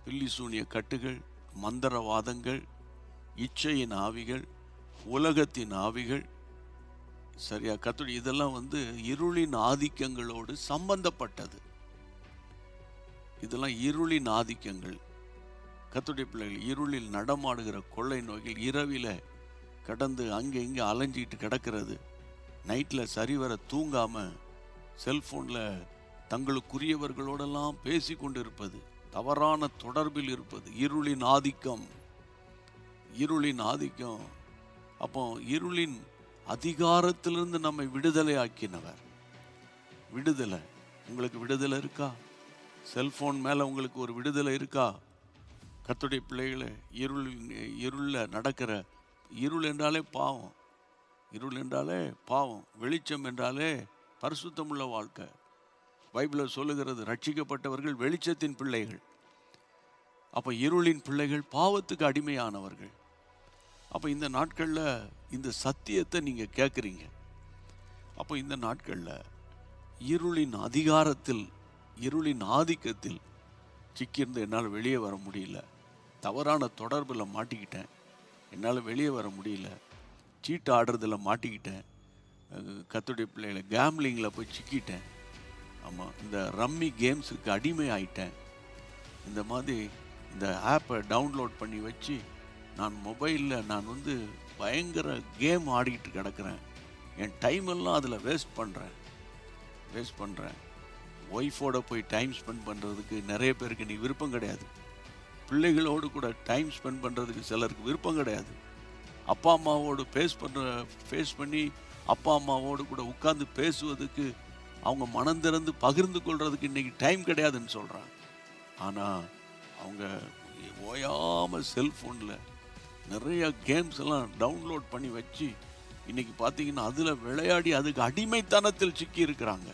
பில்லி சூனிய கட்டுகள், மந்திரவாதங்கள், இச்சையின் ஆவிகள், உலகத்தின் ஆவிகள், சரியா கர்த்தருடைய இதெல்லாம் இருளின் ஆதிக்கங்களோடு சம்பந்தப்பட்டது. இதெல்லாம் இருளின் ஆதிக்கங்கள். கர்த்தருடைய பிள்ளைகள், இருளில் நடமாடுகிற கொள்ளை நோய்கள், இரவில கடந்து அங்கே இங்கே அலைஞ்சிட்டு கிடக்கிறது, நைட்டில் சரிவர தூங்காம செல்போனில் தங்களுக்குரியவர்களோடெல்லாம் பேசி கொண்டிருப்பது, தவறான தொடர்பில் இருப்பது, இருளின் ஆதிக்கம். இருளின் ஆதிக்கம். அப்போ இருளின் அதிகாரத்திலிருந்து நம்மை விடுதலை ஆக்கினவர். விடுதலை. உங்களுக்கு விடுதலை இருக்கா? செல்போன் மேலே உங்களுக்கு ஒரு விடுதலை இருக்கா? கர்த்தருடைய பிள்ளைகளை, இருளில் நடக்கிற, இருள் என்றாலே பாவம், இருள் என்றாலே பாவம், வெளிச்சம் என்றாலே பரிசுத்தமுள்ள வாழ்க்கை. பைபிளில் சொல்லுகிறது, ரட்சிக்கப்பட்டவர்கள் வெளிச்சத்தின் பிள்ளைகள். அப்போ இருளின் பிள்ளைகள் பாவத்துக்கு அடிமையானவர்கள். அப்போ இந்த நாட்களில் இந்த சத்தியத்தை நீங்கள் கேட்குறீங்க. அப்போ இந்த நாட்களில் இருளின் அதிகாரத்தில், இருளின் ஆதிக்கத்தில் சிக்கியிருந்து என்னால் வெளியே வர முடியல. தவறான தொடர்பில் மாட்டிக்கிட்டேன், என்னால் வெளியே வர முடியல. சீட்டு ஆடுறதில் மாட்டிக்கிட்டேன். கர்த்தருடைய பிள்ளைகளை, கேம்லிங்கில் போய் சிக்கிட்டேன். ஆமாம், இந்த ரம்மி கேம்ஸுக்கு அடிமை ஆயிட்டேன். இந்த மாதிரி இந்த ஆப்பை டவுன்லோட் பண்ணி வச்சு நான் மொபைலில் நான் பயங்கர கேம் ஆடிக்கிட்டு கிடக்கிறேன். என் டைமெல்லாம் அதில் வேஸ்ட் பண்ணுறேன். ஒய்ஃபோட போய் டைம் ஸ்பெண்ட் பண்ணுறதுக்கு நிறைய பேருக்கு நீ விருப்பம் கிடையாது. பிள்ளைகளோடு கூட டைம் ஸ்பெண்ட் பண்ணுறதுக்கு சிலருக்கு விருப்பம் கிடையாது. அப்பா அம்மாவோடு ஃபேஸ் பண்ணி அப்பா அம்மாவோடு கூட உட்கார்ந்து பேசுவதுக்கு, அவங்க மனம் திறந்து பகிர்ந்து கொள்றதுக்கு இன்றைக்கி டைம் கிடையாதுன்னு சொல்கிறாங்க. ஆனால் அவங்க ஓயாமல் செல்ஃபோனில் நிறைய கேம்ஸ் எல்லாம் டவுன்லோட் பண்ணி வச்சு இன்றைக்கி பார்த்தீங்கன்னா அதில் விளையாடி அதுக்கு அடிமைத்தனத்தில் சிக்கியிருக்கிறாங்க.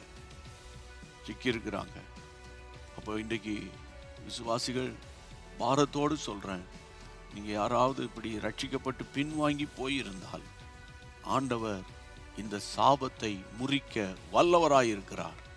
அப்போ இன்றைக்கி விசுவாசிகள், பாரத்தோடு சொல்கிறேன், நீங்கள் யாராவது இப்படி ரட்சிக்கப்பட்டு பின்வாங்கி போயிருந்தால் ஆண்டவர் இந்த சாபத்தை முறிக்க வல்லவராயிருக்கிறார்.